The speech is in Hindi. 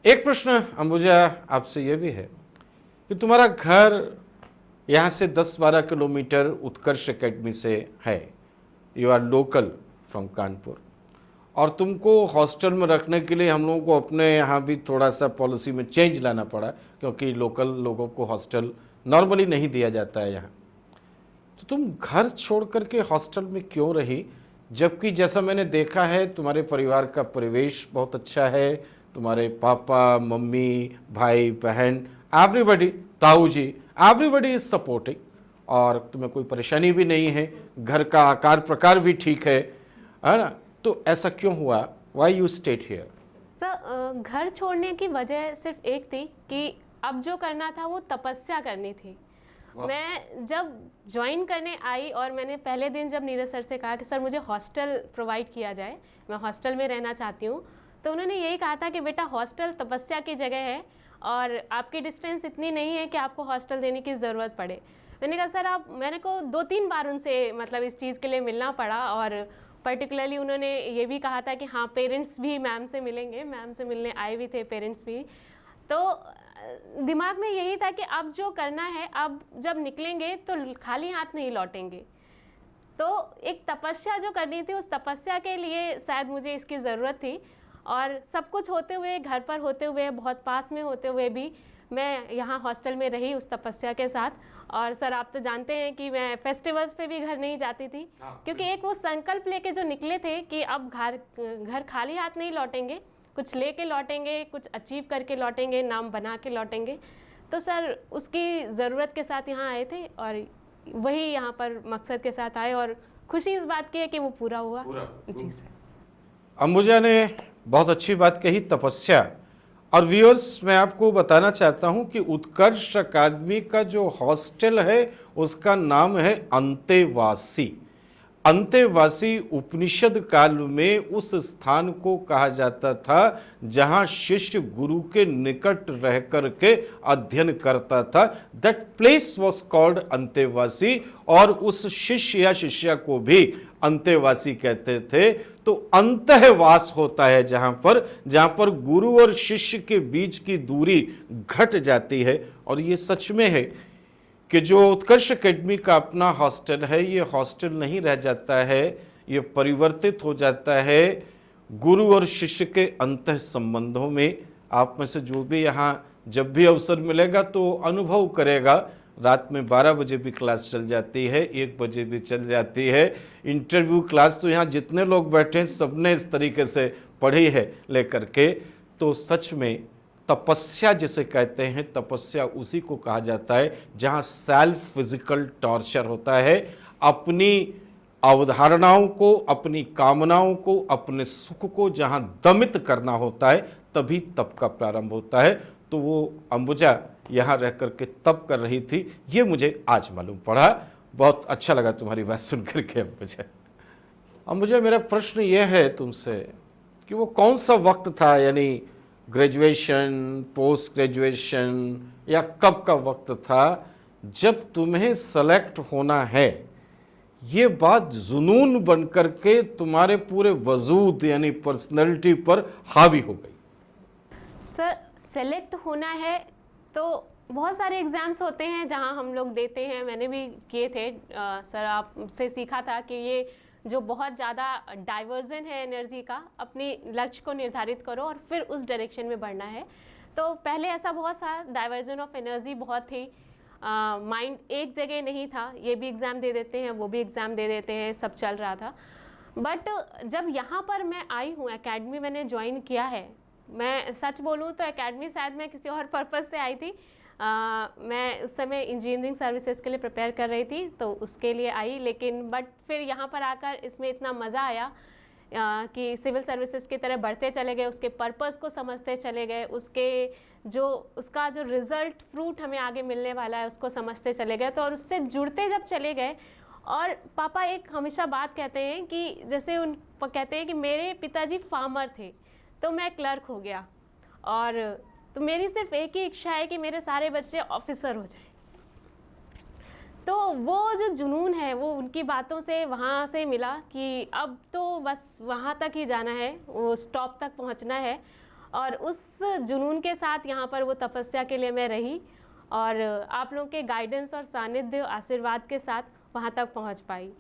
एक प्रश्न अंबुजा आपसे ये भी है कि तुम्हारा घर यहाँ से 10-12 किलोमीटर उत्कर्ष एकेडमी से है, you are local from Kanpur, और तुमको हॉस्टल में रखने के लिए हम लोगों को अपने यहाँ भी थोड़ा सा पॉलिसी में चेंज लाना पड़ा, क्योंकि लोकल लोगों को हॉस्टल नॉर्मली नहीं दिया जाता है यहाँ। तो तुम घर छोड़ करके हॉस्टल में क्यों रही, जबकि जैसा मैंने देखा है तुम्हारे परिवार का परिवेश बहुत अच्छा है, तुम्हारे पापा मम्मी भाई बहन एवरीबडी, ताऊ जी, एवरीबडी इज सपोर्टिंग, और तुम्हें कोई परेशानी भी नहीं है, घर का आकार प्रकार भी ठीक है ना? तो ऐसा क्यों हुआ, why you stayed here? Sir, घर छोड़ने की वजह सिर्फ एक थी कि अब जो करना था वो तपस्या करनी थी। मैं जब ज्वाइन करने आई और मैंने पहले दिन जब नीरज सर से कहा कि सर मुझे हॉस्टल प्रोवाइड किया जाए, मैं हॉस्टल में रहना चाहती हूँ, तो उन्होंने यही कहा था कि बेटा हॉस्टल तपस्या की जगह है और आपकी डिस्टेंस इतनी नहीं है कि आपको हॉस्टल देने की ज़रूरत पड़े। मैंने कहा सर आप, मैंने को 2-3 बार उनसे मतलब इस चीज़ के लिए मिलना पड़ा, और पर्टिकुलरली उन्होंने ये भी कहा था कि हाँ पेरेंट्स भी मैम से मिलेंगे, मैम से मिलने आए भी थे पेरेंट्स भी। तो दिमाग में यही था कि अब जो करना है, अब जब निकलेंगे तो खाली हाथ नहीं लौटेंगे, तो एक तपस्या जो करनी थी, उस तपस्या के लिए शायद मुझे इसकी ज़रूरत थी। और सब कुछ होते हुए, घर पर होते हुए, बहुत पास में होते हुए भी मैं यहाँ हॉस्टल में रही उस तपस्या के साथ। और सर आप तो जानते हैं कि मैं फेस्टिवल्स पे भी घर नहीं जाती थी, क्योंकि एक वो संकल्प लेके जो निकले थे कि अब घर खाली हाथ नहीं लौटेंगे, कुछ लेके लौटेंगे, कुछ अचीव करके लौटेंगे, नाम बना के लौटेंगे। तो सर उसकी ज़रूरत के साथ यहाँ आए थे और वही यहाँ पर मकसद के साथ आए, और खुशी इस बात की है कि वो पूरा हुआ। जी सर। अंबुजा ने बहुत अच्छी बात कही, तपस्या। और व्यूअर्स, मैं आपको बताना चाहता हूं कि उत्कर्ष अकादमी का जो हॉस्टल है उसका नाम है अंतेवासी। अंतेवासी उपनिषद काल में उस स्थान को कहा जाता था जहां शिष्य गुरु के निकट रह कर के अध्ययन करता था। दैट प्लेस वॉज कॉल्ड अंतेवासी, और उस शिष्य या शिष्या को भी अंतेवासी कहते थे। तो अंतःवास होता है जहां पर गुरु और शिष्य के बीच की दूरी घट जाती है। और ये सच में है कि जो उत्कर्ष एकेडमी का अपना हॉस्टल है, ये हॉस्टल नहीं रह जाता है, ये परिवर्तित हो जाता है गुरु और शिष्य के अंतः संबंधों में। आप में से जो भी यहाँ जब भी अवसर मिलेगा तो अनुभव करेगा, रात में 12 बजे भी क्लास चल जाती है, 1 बजे भी चल जाती है। इंटरव्यू क्लास तो यहाँ जितने लोग बैठे हैं सबने इस तरीके से पढ़ी है लेकर के। तो सच में तपस्या जिसे कहते हैं, तपस्या उसी को कहा जाता है जहाँ सेल्फ फिजिकल टॉर्चर होता है। अपनी अवधारणाओं को, अपनी कामनाओं को, अपने सुख को जहाँ दमित करना होता है, तभी तप का प्रारंभ होता है। तो वो अंबुजा यहाँ रह कर के तप कर रही थी, ये मुझे आज मालूम पड़ा। बहुत अच्छा लगा तुम्हारी बात सुन करके अंबुजा। अंबुजा, मेरा प्रश्न ये है तुमसे कि वो कौन सा वक्त था, यानी ग्रेजुएशन, पोस्ट ग्रेजुएशन, या कब का वक्त था जब तुम्हें सेलेक्ट होना है, ये बात जुनून बन करके तुम्हारे पूरे वजूद यानी पर्सनैलिटी पर हावी हो गई? सर सेलेक्ट होना है तो बहुत सारे एग्ज़ाम्स होते हैं जहां हम लोग देते हैं, मैंने भी किए थे। सर आपसे सीखा था कि ये जो बहुत ज़्यादा डाइवर्जन है एनर्जी का, अपनी लक्ष्य को निर्धारित करो और फिर उस डायरेक्शन में बढ़ना है। तो पहले ऐसा बहुत सा डाइवर्जन ऑफ एनर्जी बहुत थी, माइंड एक जगह नहीं था, ये भी एग्ज़ाम दे देते हैं, वो भी एग्ज़ाम दे देते हैं, सब चल रहा था। बट जब यहाँ पर मैं आई हूँ, एकेडमी मैंने ज्वाइन किया है, मैं सच बोलूँ तो एकेडमी शायद मैं किसी और पर्पज़ से आई थी। मैं उस समय इंजीनियरिंग सर्विसेज के लिए प्रिपेयर कर रही थी, तो उसके लिए आई, लेकिन बट फिर यहाँ पर आकर इसमें इतना मज़ा आया कि सिविल सर्विसेज की तरह बढ़ते चले गए, उसके पर्पज़ को समझते चले गए, उसका जो रिज़ल्ट फ्रूट हमें आगे मिलने वाला है उसको समझते चले गए, तो और उससे जुड़ते जब चले गए। और पापा एक हमेशा बात कहते हैं कि जैसे उन कहते हैं कि मेरे पिताजी फार्मर थे तो मैं क्लर्क हो गया, और तो मेरी सिर्फ एक ही इच्छा है कि मेरे सारे बच्चे ऑफिसर हो जाएं। तो वो जो जुनून है वो उनकी बातों से वहाँ से मिला कि अब तो बस वहाँ तक ही जाना है, वो स्टॉप तक पहुँचना है। और उस जुनून के साथ यहाँ पर वो तपस्या के लिए मैं रही और आप लोगों के गाइडेंस और सानिध्य आशीर्वाद के साथ वहाँ तक पहुँच पाई।